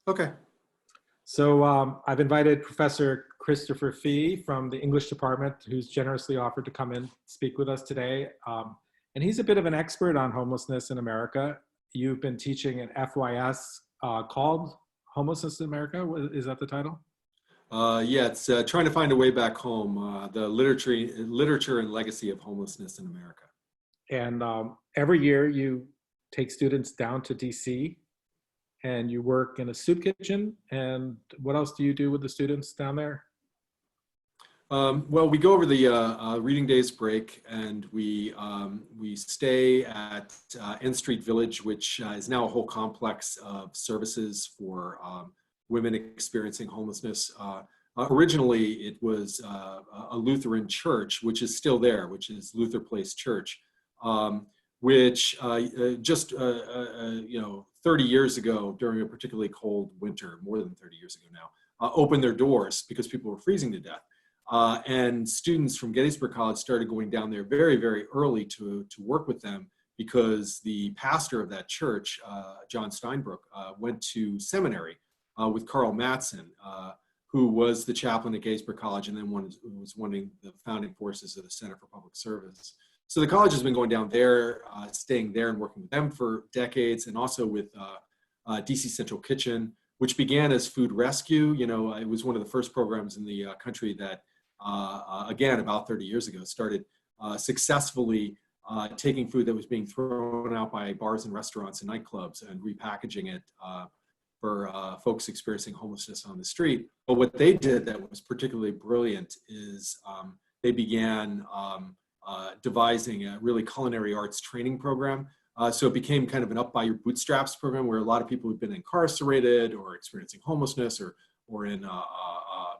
Okay. So I've invited Professor Christopher Fee from the English department, who's generously offered to come and speak with us today. And he's a bit of an expert on homelessness in America. You've been teaching an FYS called Homelessness in America. Is that the title? Yeah, it's trying to find a way back home, the literature and legacy of homelessness in America. And every year you take students down to DC and you work in a soup kitchen. And what else do you do with the students down there? Well, we go over the reading days break, and we stay at N Street Village, which is now a whole complex of services for women experiencing homelessness. Originally, it was a Lutheran church, which is still there, which is Luther Place Church, which just 30 years ago, during a particularly cold winter, more than 30 years ago now, opened their doors because people were freezing to death. And students from Gettysburg College started going down there very, very early to work with them, because the pastor of that church, John Steinbrook, went to seminary with Carl Mattson, who was the chaplain at Gettysburg College and then was one of the founding forces of the Center for Public Service. So the college has been going down there, staying there and working with them for decades, and also with DC Central Kitchen, which began as food rescue. You know, it was one of the first programs in the country that, again, about 30 years ago, started successfully taking food that was being thrown out by bars and restaurants and nightclubs and repackaging it for folks experiencing homelessness on the street. But what they did that was particularly brilliant is they began devising a really culinary arts training program. So it became kind of an up by your bootstraps program, where a lot of people who've been incarcerated or experiencing homelessness or in a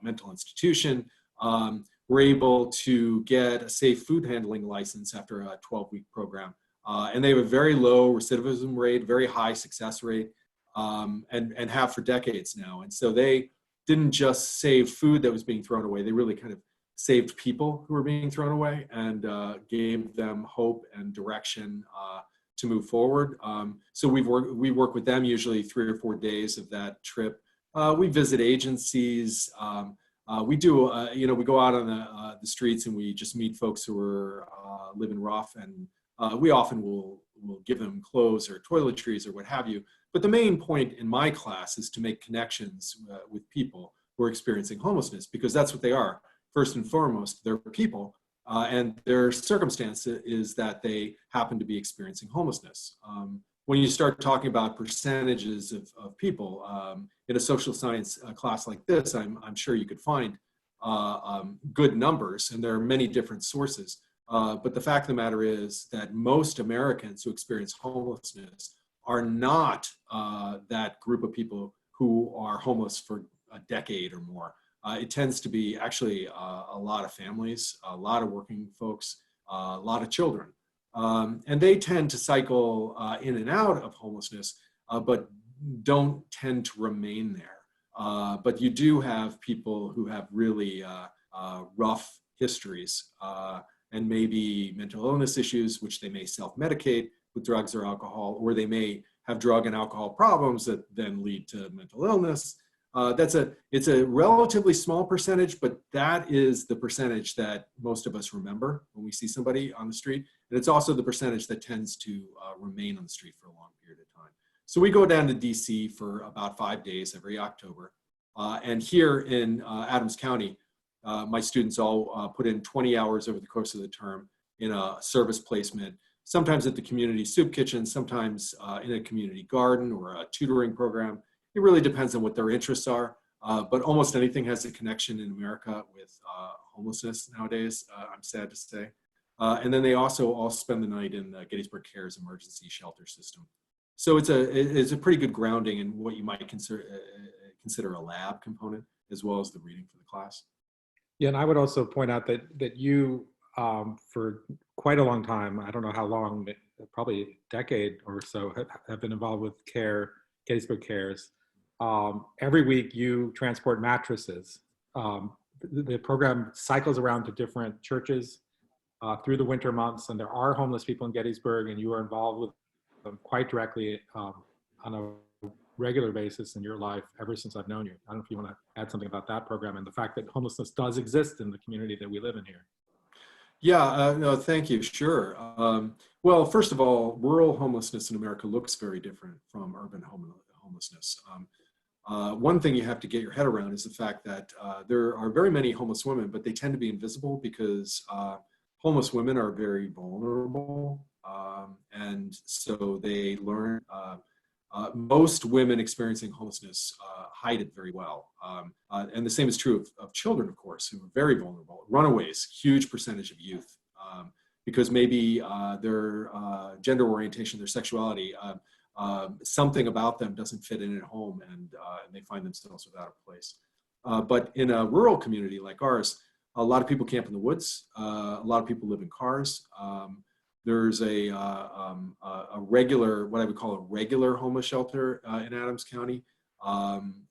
mental institution were able to get a safe food handling license after a 12-week program. And they have a very low recidivism rate, very high success rate, and have for decades now. And so they didn't just save food that was being thrown away, they really kind of saved people who were being thrown away and gave them hope and direction to move forward. So we work with them usually 3 or 4 days of that trip. We visit agencies. We do, we go out on the streets and we just meet folks who are living rough, and we often will give them clothes or toiletries or what have you. But the main point in my class is to make connections with people who are experiencing homelessness, because that's what they are. First and foremost, they're people, and their circumstance is that they happen to be experiencing homelessness. When you start talking about percentages of people in a social science class like this, I'm sure you could find good numbers, and there are many different sources. But the fact of the matter is that most Americans who experience homelessness are not that group of people who are homeless for a decade or more. It tends to be actually a lot of families, a lot of working folks, a lot of children. And they tend to cycle in and out of homelessness, but don't tend to remain there. But you do have people who have really rough histories and maybe mental illness issues, which they may self-medicate with drugs or alcohol, or they may have drug and alcohol problems that then lead to mental illness. It's a relatively small percentage, but that is the percentage that most of us remember when we see somebody on the street. And it's also the percentage that tends to remain on the street for a long period of time. So we go down to DC for about 5 days every October. And here in Adams County, my students all put in 20 hours over the course of the term in a service placement, sometimes at the community soup kitchen, sometimes in a community garden or a tutoring program. It really depends on what their interests are, but almost anything has a connection in America with homelessness nowadays, I'm sad to say. And then they also all spend the night in the Gettysburg Cares emergency shelter system. So it's a pretty good grounding in what you might consider a lab component, as well as the reading for the class. Yeah, and I would also point out that you, for quite a long time, I don't know how long, probably a decade or so, have been involved with Gettysburg Cares. Every week you transport mattresses. The program cycles around to different churches through the winter months, and there are homeless people in Gettysburg, and you are involved with them quite directly on a regular basis in your life ever since I've known you. I don't know if you want to add something about that program and the fact that homelessness does exist in the community that we live in here. Yeah, no, thank you. Sure. Well, first of all, rural homelessness in America looks very different from urban homelessness. One thing you have to get your head around is the fact that there are very many homeless women, but they tend to be invisible because homeless women are very vulnerable. And so they learn, most women experiencing homelessness hide it very well. And the same is true of children, of course, who are very vulnerable. Runaways, huge percentage of youth, because maybe their gender orientation, their sexuality, something about them doesn't fit in at home, and they find themselves without a place. But in a rural community like ours, a lot of people camp in the woods. A lot of people live in cars. There's a regular, what I would call a regular homeless shelter in Adams County.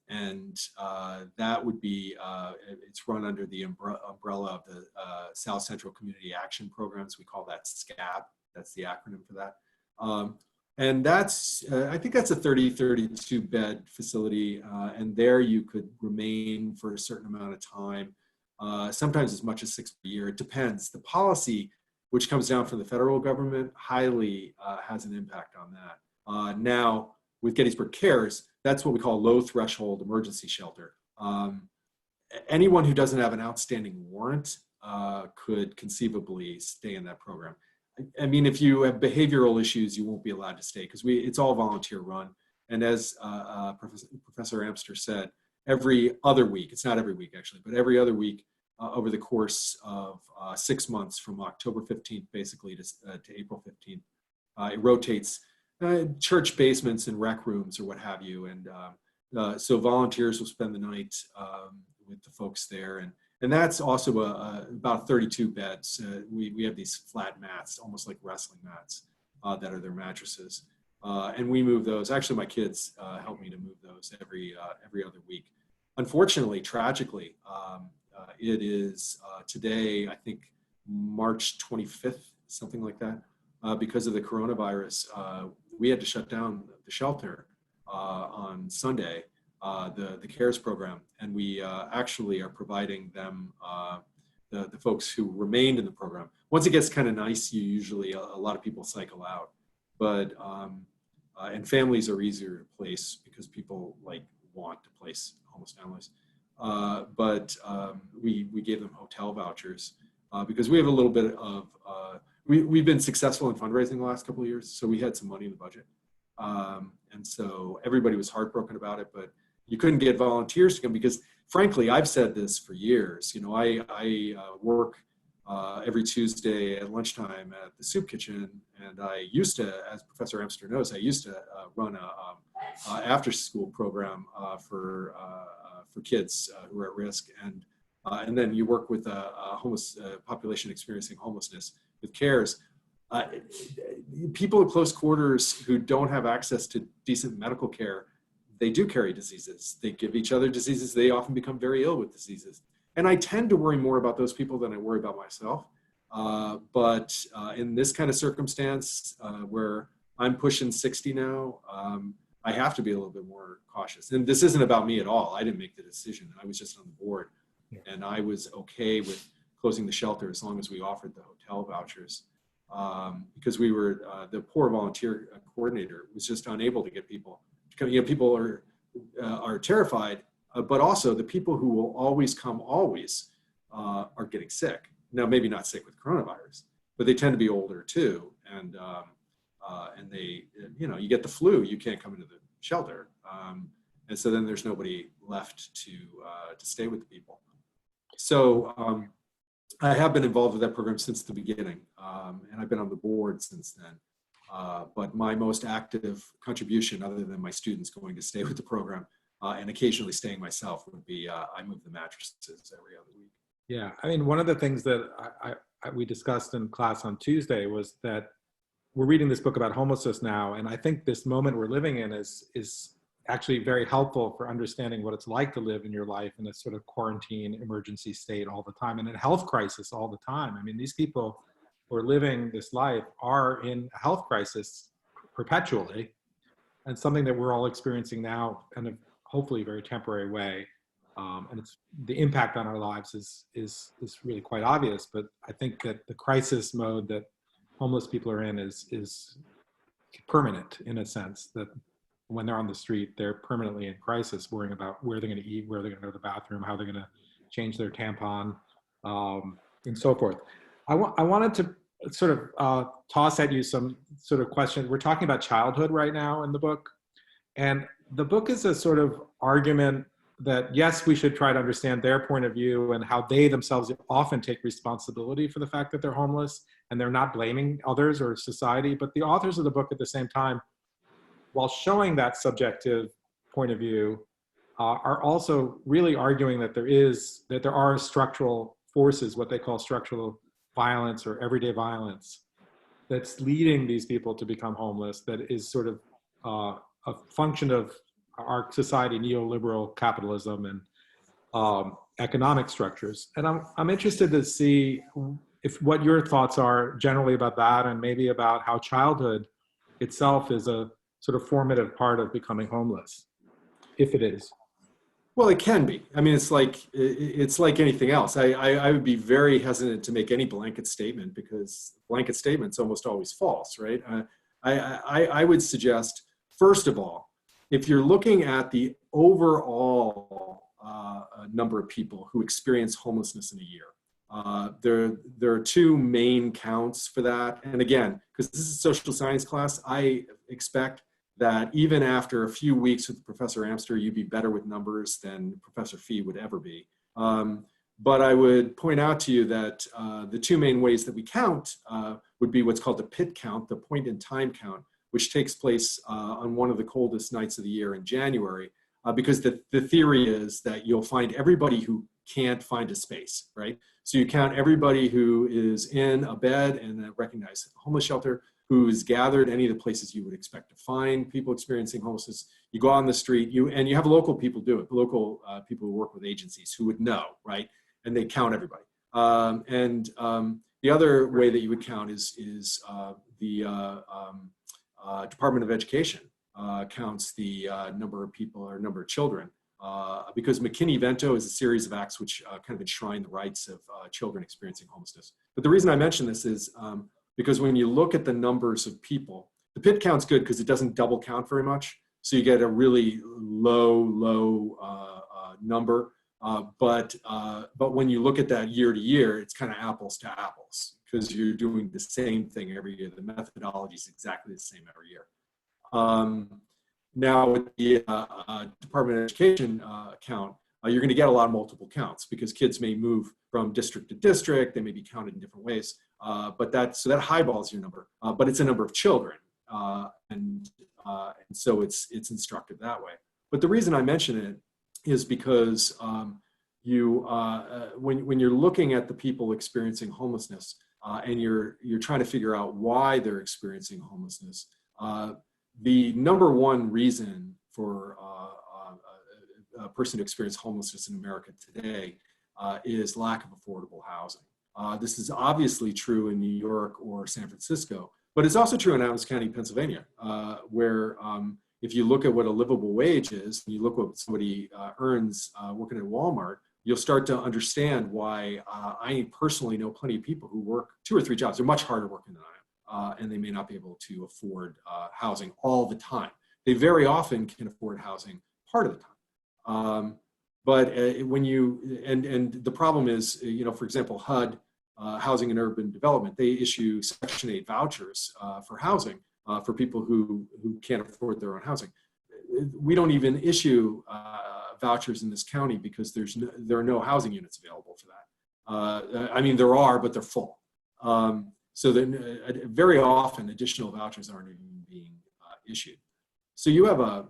And that would be, it's run under the umbrella of the South Central Community Action Programs. We call that SCAP. That's the acronym for that. And that's, I think that's a 32 bed facility. And there you could remain for a certain amount of time, sometimes as much as 6 a year. It depends. The policy, which comes down from the federal government, highly has an impact on that. Now, with Gettysburg Cares, that's what we call low threshold emergency shelter. Anyone who doesn't have an outstanding warrant could conceivably stay in that program. I mean, if you have behavioral issues, you won't be allowed to stay because it's all volunteer run. And as Professor Amster said, every other week, it's not every week actually, but every other week over the course of 6 months from October 15th basically to April 15th, it rotates church basements and rec rooms or what have you. And so volunteers will spend the night with the folks there. And that's also about 32 beds. We have these flat mats, almost like wrestling mats, that are their mattresses. And we move those. Actually, my kids help me to move those every other week. Unfortunately, tragically, it is today, I think, March 25th, something like that. Because of the coronavirus, we had to shut down the shelter on Sunday, the CARES program, and we actually are providing them, the folks who remained in the program. Once it gets kind of nice, you usually, a lot of people cycle out, but, and families are easier to place because people want to place homeless families. But we gave them hotel vouchers because we have a little bit of, we've been successful in fundraising the last couple of years, so we had some money in the budget. And so everybody was heartbroken about it, but you couldn't get volunteers to come because, frankly, I've said this for years. You know, I work every Tuesday at lunchtime at the soup kitchen, and I used to, as Professor Amster knows, I used to run a after-school program for kids who are at risk, and then you work with a homeless population experiencing homelessness with CARES. People in close quarters who don't have access to decent medical care, they do carry diseases. They give each other diseases. They often become very ill with diseases. And I tend to worry more about those people than I worry about myself. But in this kind of circumstance where I'm pushing 60 now, I have to be a little bit more cautious. And this isn't about me at all. I didn't make the decision. I was just on the board. And I was okay with closing the shelter as long as we offered the hotel vouchers. Because we were, the poor volunteer coordinator was just unable to get people. You know, people are terrified, but also the people who will always come are getting sick. Now, maybe not sick with coronavirus, but they tend to be older too. And they, you know, you get the flu, you can't come into the shelter. And so then there's nobody left to stay with the people. So I have been involved with that program since the beginning, and I've been on the board since then. But my most active contribution, other than my students going to stay with the program and occasionally staying myself, would be I move the mattresses every other week. Yeah, I mean, one of the things that we discussed in class on Tuesday was that we're reading this book about homelessness now, and I think this moment we're living in is actually very helpful for understanding what it's like to live in your life in a sort of quarantine emergency state all the time and in a health crisis all the time. I mean, these people who are living this life are in a health crisis perpetually. and something that we're all experiencing now in a hopefully very temporary way. And it's the impact on our lives is really quite obvious. But I think that the crisis mode that homeless people are in is permanent, in a sense, that when they're on the street, they're permanently in crisis, worrying about where they're going to eat, where they're going to go to the bathroom, how they're going to change their tampon, and so forth. I wanted to sort of toss at you some sort of questions. We're talking about childhood right now in the book. And the book is a sort of argument that, yes, we should try to understand their point of view and how they themselves often take responsibility for the fact that they're homeless, and they're not blaming others or society. But the authors of the book at the same time, while showing that subjective point of view, are also really arguing that there are structural forces, what they call structural violence or everyday violence, that's leading these people to become homeless, that is sort of a function of our society, neoliberal capitalism and economic structures. And I'm interested to see if what your thoughts are generally about that, and maybe about how childhood itself is a sort of formative part of becoming homeless, if it is. Well, it can be. I mean, it's like anything else. I would be very hesitant to make any blanket statement, because blanket statement's almost always false, right? I would suggest, first of all, if you're looking at the overall number of people who experience homelessness in a year, there are two main counts for that. And again, because this is a social science class, I expect that even after a few weeks with Professor Amster, you'd be better with numbers than Professor Fee would ever be. But I would point out to you that the two main ways that we count would be what's called the pit count, the point in time count, which takes place on one of the coldest nights of the year in January, because the theory is that you'll find everybody who can't find a space, right? So you count everybody who is in a bed and a recognized homeless shelter, who's gathered any of the places you would expect to find people experiencing homelessness. You go on the street, and you have local people do it, local people who work with agencies who would know, right? And they count everybody. The other way that you would count is the Department of Education counts the number of people or number of children, because McKinney-Vento is a series of acts which kind of enshrine the rights of children experiencing homelessness. But the reason I mention this is because when you look at the numbers of people, the pit count's good because it doesn't double count very much. So you get a really low number. But when you look at that year to year, it's kind of apples to apples, because you're doing the same thing every year. The methodology is exactly the same every year. Now with the Department of Education count, you're going to get a lot of multiple counts, because kids may move from district to district. They may be counted in different ways. So that highballs your number, but it's a number of children. And so it's instructive that way. But the reason I mention it is because when you're looking at the people experiencing homelessness, and you're trying to figure out why they're experiencing homelessness, the number one reason for a person to experience homelessness in America today is lack of affordable housing. This is obviously true in New York or San Francisco, but it's also true in Adams County, Pennsylvania, where if you look at what a livable wage is, and you look what somebody earns working at Walmart, you'll start to understand why I personally know plenty of people who work 2 or 3 jobs. They're much harder working than I am, and they may not be able to afford housing all the time. They very often can afford housing part of the time. But when you, and the problem is, for example, HUD, Housing and Urban Development, they issue Section 8 vouchers for housing for people who can't afford their own housing. We don't even issue vouchers in this county because there are no housing units available for that. I mean, there are, but they're full. So then very often additional vouchers aren't even being issued. So you have a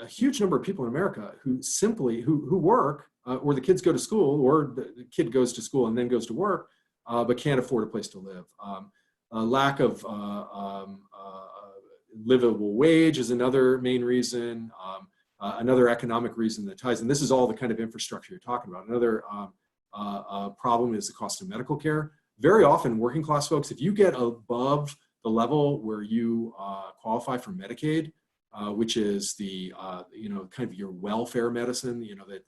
huge number of people in America who simply, who work, or the kids go to school, or the kid goes to school and then goes to work, but can't afford a place to live. A lack of livable wage is another main reason. Another economic reason that ties, and this is all the kind of infrastructure you're talking about. Another problem is the cost of medical care. Very often, working class folks, if you get above the level where you qualify for Medicaid, which is the, kind of your welfare medicine, that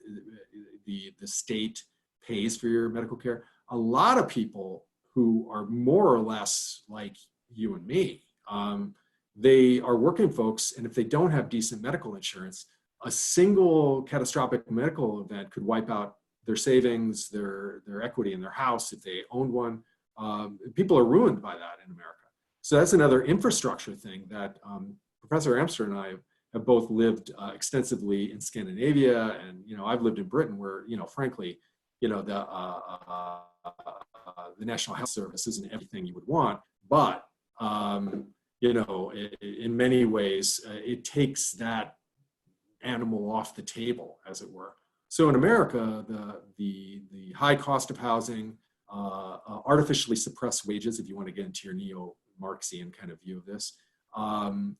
the state pays for your medical care. A lot of people who are more or less like you and me, they are working folks, and if they don't have decent medical insurance, a single catastrophic medical event could wipe out their savings, their equity in their house if they owned one. People are ruined by that in America. So that's another infrastructure thing that Professor Amster and I have both lived extensively in Scandinavia, and I've lived in Britain, where frankly, the National Health Service isn't everything you would want, but in many ways, it takes that animal off the table, as it were. So in America, the high cost of housing, artificially suppressed wages, if you want to get into your neo-Marxian kind of view of this,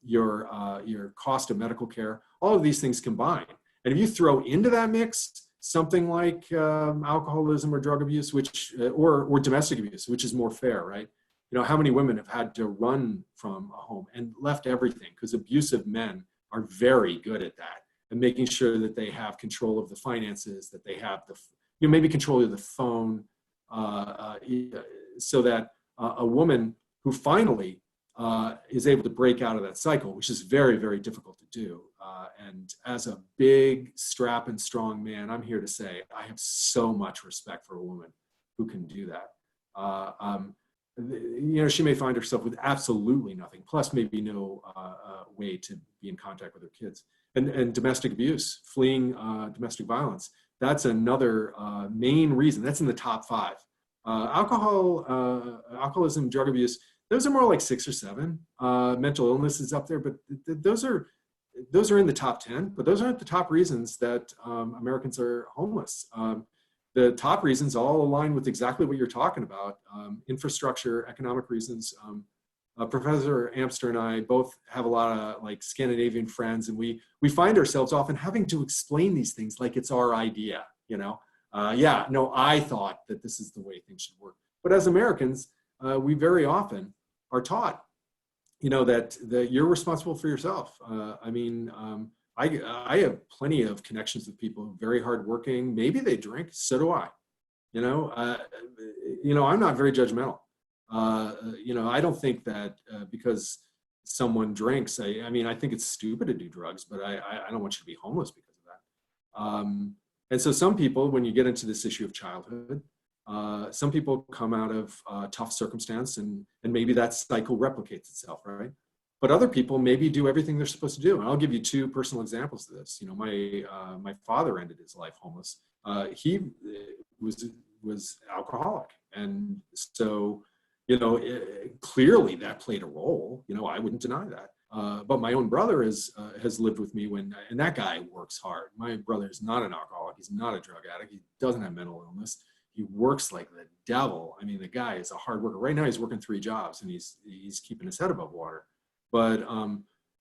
your cost of medical care, all of these things combine. And if you throw into that mix something like alcoholism or drug abuse, or domestic abuse, which is more fair, right? How many women have had to run from a home and left everything, because abusive men are very good at that, and making sure that they have control of the finances, that they have maybe control of the phone, so that a woman who finally is able to break out of that cycle, which is very, very difficult to do. And as a big, strapping, strong man, I'm here to say I have so much respect for a woman who can do that. She may find herself with absolutely nothing, plus maybe no way to be in contact with her kids. And domestic abuse, fleeing domestic violence, that's another main reason. That's in the top 5. Alcoholism, drug abuse, those are more like 6 or 7. Mental illness is up there, but those are in the top 10. But those aren't the top reasons that Americans are homeless. The top reasons all align with exactly what you're talking about: infrastructure, economic reasons. Professor Amster and I both have a lot of Scandinavian friends, and we find ourselves often having to explain these things like it's our idea. I thought that this is the way things should work. But as Americans, we very often are taught, that you're responsible for yourself. I have plenty of connections with people who are very hardworking. Maybe they drink, so do I. I'm not very judgmental. I don't think that because someone drinks, I think it's stupid to do drugs, but I don't want you to be homeless because of that. And so some people, when you get into this issue of childhood, some people come out of tough circumstance, and maybe that cycle replicates itself, right? But other people maybe do everything they're supposed to do. And I'll give you 2 personal examples of this. My father ended his life homeless. He was alcoholic, and so clearly that played a role. I wouldn't deny that. But my own brother has lived with me and that guy works hard. My brother is not an alcoholic. He's not a drug addict. He doesn't have mental illness. He works like the devil. The guy is a hard worker. Right now he's working 3 jobs, and he's keeping his head above water. But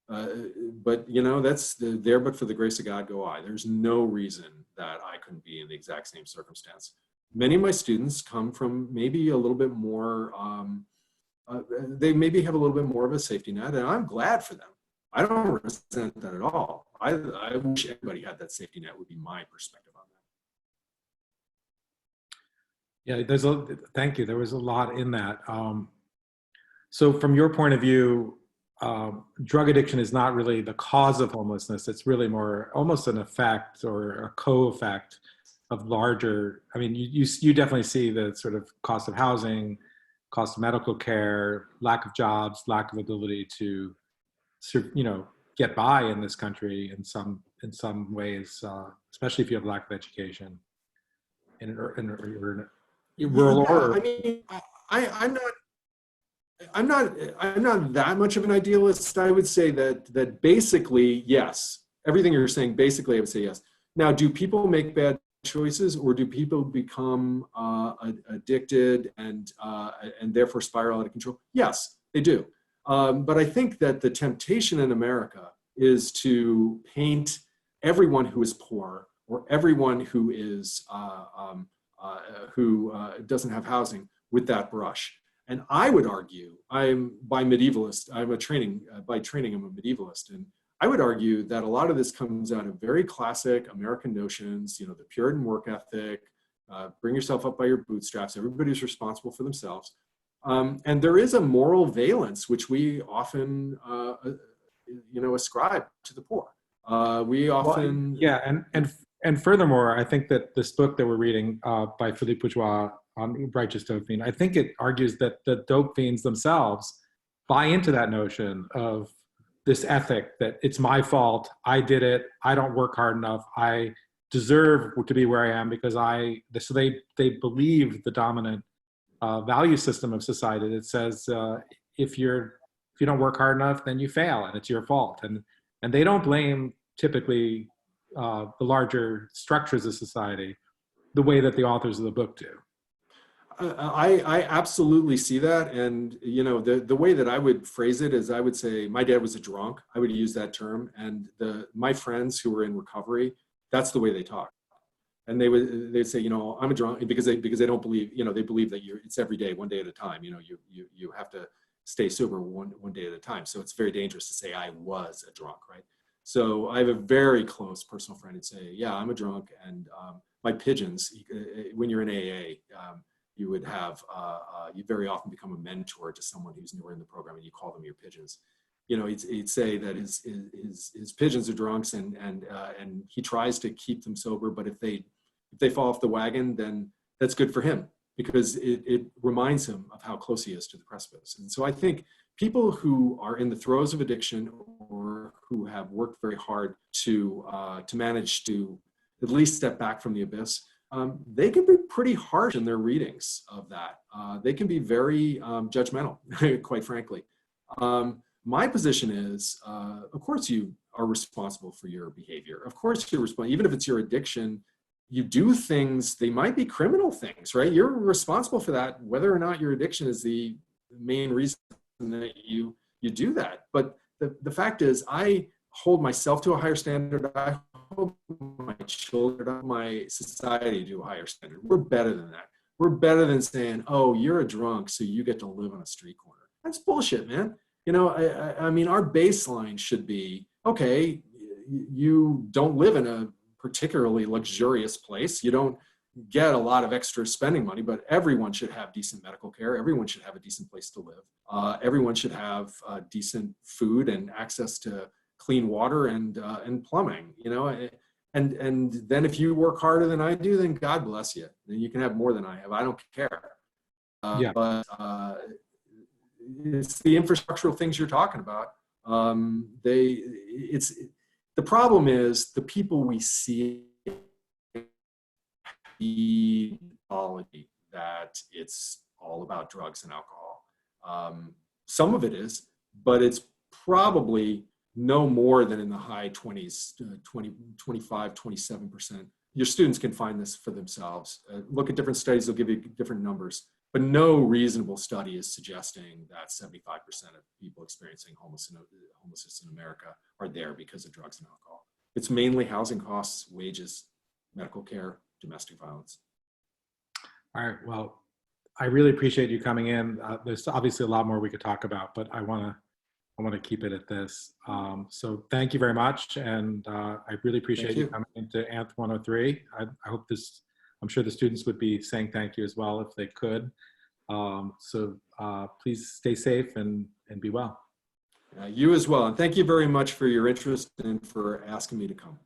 that's there, but for the grace of God go I. There's no reason that I couldn't be in the exact same circumstance. Many of my students come from maybe a little bit more, they maybe have a little bit more of a safety net, and I'm glad for them. I don't resent that at all. I wish everybody had that safety net, would be my perspective on that. Yeah, thank you. There was a lot in that. So from your point of view, drug addiction is not really the cause of homelessness. It's really more almost an effect or a co-effect of larger. You definitely see the sort of cost of housing, cost of medical care, lack of jobs, lack of ability to, get by in this country in some ways, especially if you have lack of education in rural or. I'm not that much of an idealist. I would say that basically, yes. Everything you're saying, basically, I would say yes. Now, do people make bad choices, or do people become addicted and therefore spiral out of control? Yes, they do. But I think that the temptation in America is to paint everyone who is poor or everyone who is who doesn't have housing with that brush. And I would argue, by training, I'm a medievalist, and I would argue that a lot of this comes out of very classic American notions, the Puritan work ethic, bring yourself up by your bootstraps, everybody's responsible for themselves. And there is a moral valence, which we often, ascribe to the poor. We often... Well, yeah, and furthermore, I think that this book that we're reading by Philippe Bourgeois on righteous dope fiend, I think it argues that the dope fiends themselves buy into that notion of this ethic that it's my fault, I did it, I don't work hard enough, I deserve to be where I am because so they believe the dominant value system of society that says if you don't work hard enough, then you fail and it's your fault. And they don't blame typically the larger structures of society the way that the authors of the book do. I absolutely see that. And, the way that I would phrase it is I would say my dad was a drunk. I would use that term. And my friends who were in recovery, that's the way they talk. And they'd say, I'm a drunk because they don't believe, they believe that it's every day, one day at a time. You have to stay sober one day at a time. So it's very dangerous to say I was a drunk, right? So I have a very close personal friend who'd say, yeah, I'm a drunk. And my pigeons, when you're in AA, you would have, you very often become a mentor to someone who's newer in the program and you call them your pigeons. He'd say that his pigeons are drunks and he tries to keep them sober, but if they fall off the wagon, then that's good for him because it reminds him of how close he is to the precipice. And so I think people who are in the throes of addiction or who have worked very hard to manage to at least step back from the abyss, they can be pretty harsh in their readings of that. They can be very judgmental, quite frankly. My position is, of course you are responsible for your behavior. Of course you're responsible, even if it's your addiction, you do things, they might be criminal things, right? You're responsible for that, whether or not your addiction is the main reason that you do that. But the fact is, I hold myself to a higher standard. I hold my children, my society to a higher standard. We're better than that. We're better than saying, oh, you're a drunk, so you get to live on a street corner. That's bullshit, man. I mean, our baseline should be, okay, you don't live in a particularly luxurious place. You don't get a lot of extra spending money, but everyone should have decent medical care. Everyone should have a decent place to live. Everyone should have decent food and access to clean water and plumbing, and then if you work harder than I do, then God bless you. Then you can have more than I have. I don't care. But it's the infrastructural things you're talking about. The problem is the people we see the quality that it's all about drugs and alcohol. Some of it is, but it's probably no more than in the high 20s, 20, 25, 27%. Your students can find this for themselves. Look at different studies, they'll give you different numbers. But no reasonable study is suggesting that 75% of people experiencing homelessness in America are there because of drugs and alcohol. It's mainly housing costs, wages, medical care, domestic violence. All right, well, I really appreciate you coming in. There's obviously a lot more we could talk about, but I want to keep it at this. So thank you very much. And I really appreciate you coming into Anth 103. I hope I'm sure the students would be saying thank you as well if they could. So please stay safe and be well. You as well. And thank you very much for your interest and for asking me to come.